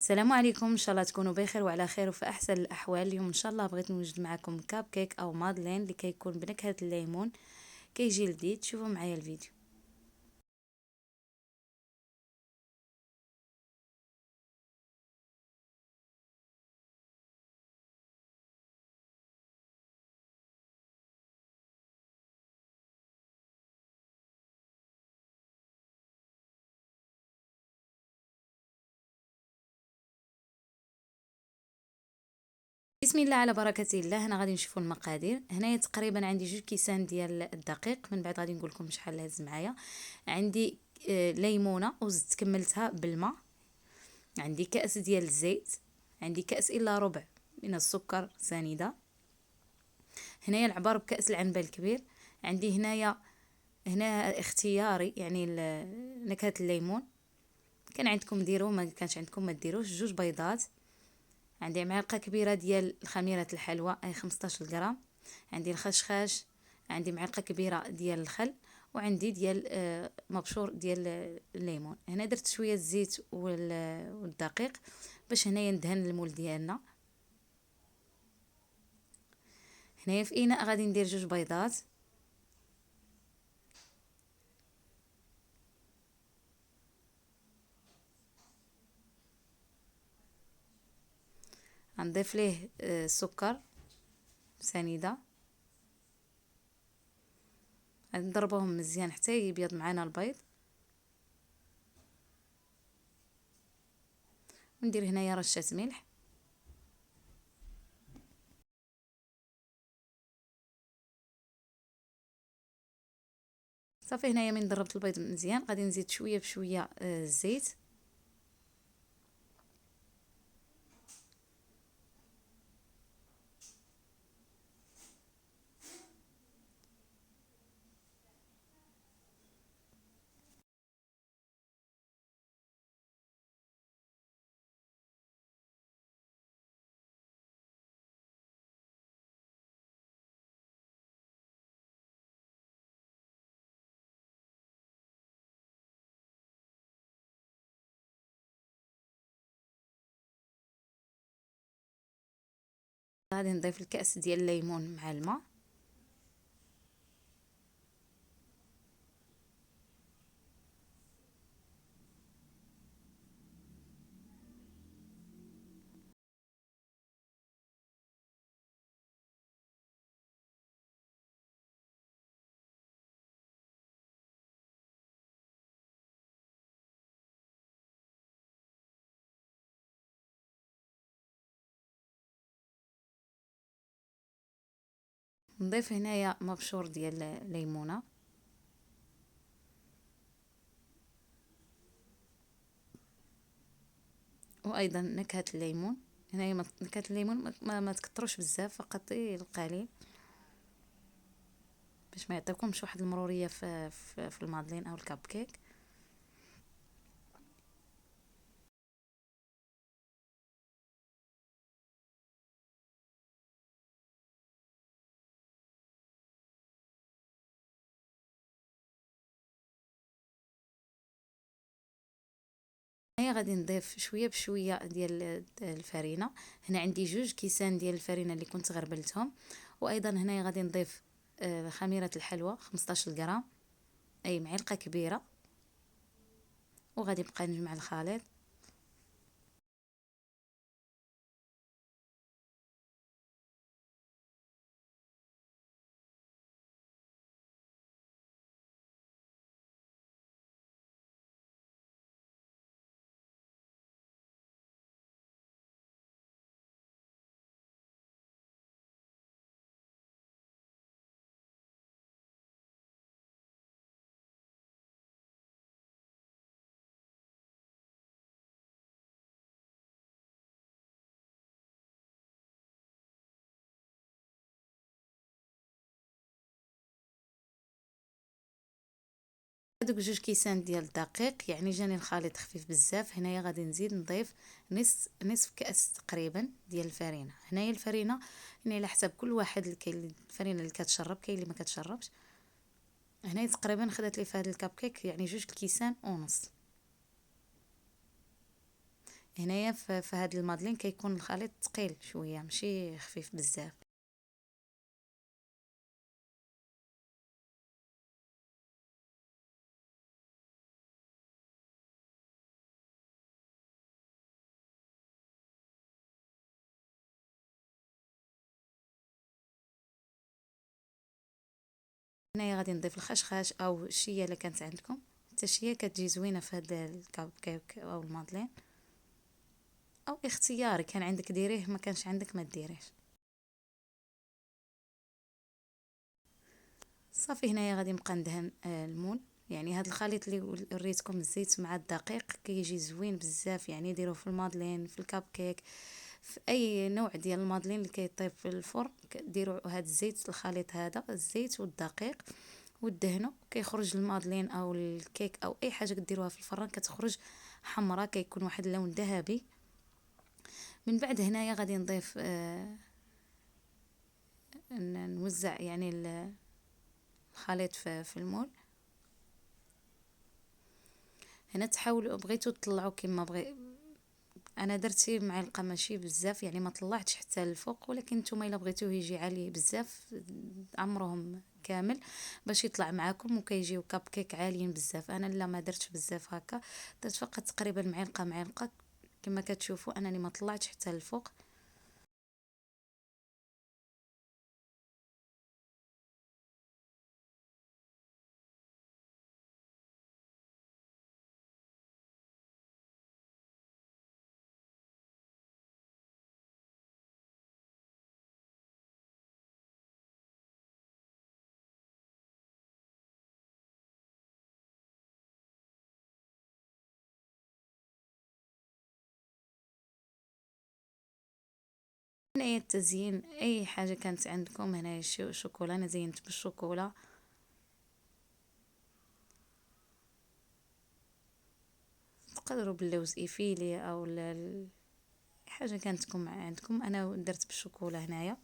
السلام عليكم، ان شاء الله تكونوا بخير وعلى خير وفي احسن الاحوال. اليوم ان شاء الله بغيت نوجد معكم كاب كيك او مادلين اللي كيكون بنكهه الليمون. كيجي لذيذ. شوفوا معايا الفيديو. بسم الله على بركه الله. هنا غادي نشوفوا المقادير. هنايا تقريبا عندي 2 كيسان ديال الدقيق، من بعد غادي نقول لكم شحال هز معايا. عندي ليمونه وزدت كملتها بالماء. عندي كاس ديال الزيت. عندي كاس الا ربع من السكر سنيده. هنايا العبار بكاس العنبه الكبير. عندي هنا اختياري، يعني نكهه الليمون. كان عندكم ديروه، ما كانش عندكم ما ديروش. 2 بيضات. عندي معلقه كبيره ديال خميره الحلوى اي 15 غرام. عندي الخشخاش. عندي معلقه كبيره ديال الخل. وعندي ديال مبشور ديال الليمون. هنا درت شويه الزيت والدقيق باش هنايا ندهن المول ديالنا. هنايا في اناء غادي ندير 2 بيضات. غنضيف ليه سكر سنيده. غادي نضربوهم مزيان حتى يبيض معنا البيض. وندير هنايا رشه ملح. صافي. هنايا من ضربت البيض مزيان غادي نزيد شويه بشويه الزيت. غادي نضيف الكأس ديال الليمون مع الماء. نضيف هنايا مبشور ديال الليمونه. وايضا نكهه الليمون. هنايا نكهه الليمون ما تكتروش بزاف، فقط القليل باش ما يعطيكمش واحد المروريه في المادلين او الكب كيك. هنايا غادي نضيف شويه بشويه ديال الفرينه. هنا عندي 2 كيسان ديال الفرينه اللي كنت غربلتهم. وايضا هنايا غادي نضيف خميره الحلوى 15 غرام اي معلقه كبيره. وغادي نبقى نجمع الخليط. هادوك 2 كيسان ديال الدقيق يعني جاني الخليط خفيف بزاف. هنايا غادي نزيد نضيف نصف كأس تقريبا ديال الفرينه. هنايا الفرينه يعني على حسب كل واحد. كاين الفرينه اللي كتشرب، كاين اللي ما كتشربش. هنايا تقريبا خدات لي في هذا الكب كيك يعني 2 كيسان ونص. هنايا في هاد المادلين كيكون الخليط ثقيل شويه ماشي خفيف بزاف. هنايا غادي نضيف الخشخاش او الشيه اللي كانت عندكم، حتى الشيه كتجي زوينه في هاد الكاب كيك او المادلين، او اختياري، كان عندك ديريه ما كانش عندك ما ديريهش. صافي هنايا غادي نبقى ندهن المول. يعني هذا الخليط اللي وريتكم الزيت مع الدقيق كيجي زوين بزاف، يعني ديروه في المادلين، في الكاب كيك، في اي نوع ديال المادلين اللي كيطيب في الفرن ديروا هذا الزيت، الخليط هذا الزيت والدقيق ودهنوا، كيخرج المادلين او الكيك او اي حاجه كديروها في الفران كتخرج حمراء، كيكون واحد اللون ذهبي. من بعد هنايا غادي نضيف نوزع يعني الخليط في المول. هنا تحاولوا بغيتو تطلعوا كما بغي، انا درت معلقه ماشي بزاف، يعني ما طلعتش حتى للفوق، ولكن نتوما الا بغيتوه يجي عالي بزاف عمرهم كامل باش يطلع معاكم وكيجيو كاب كيك عاليين بزاف. انا لا ما درتش بزاف هكا، درت فقط تقريبا معلقه كما كتشوفوا انني ما طلعتش حتى للفوق. هنايا التزيين اي حاجه كانت عندكم، هنايا شوكولا، انا زينت بالشوكولا. تقدروا باللوز ايفيلي او حاجه كانت تكون عندكم، انا درت بالشوكولا هنايا.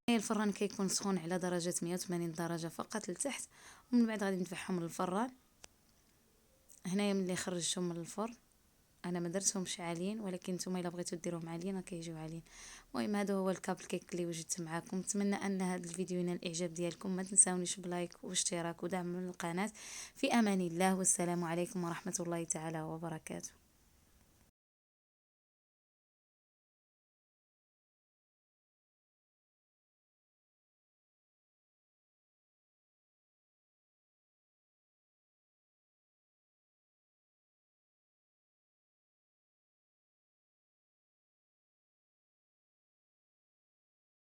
الفران كيكون سخون على درجة 180 درجة فقط لتحت، ومن بعد غادي ندفعهم للفران. هنايا ملي خرجتهم من الفرن انا ما درتهمش عاليين، ولكن نتوما الا بغيتو ديروهم عاليين كيجيو عاليين. المهم هذا هو الكاب كيك اللي وجدت معكم. نتمنى ان هذا الفيديو ينال الاعجاب ديالكم، ما تنساونيش بلايك واشتراك ودعم من القناة. في امان الله، والسلام عليكم ورحمة الله تعالى وبركاته.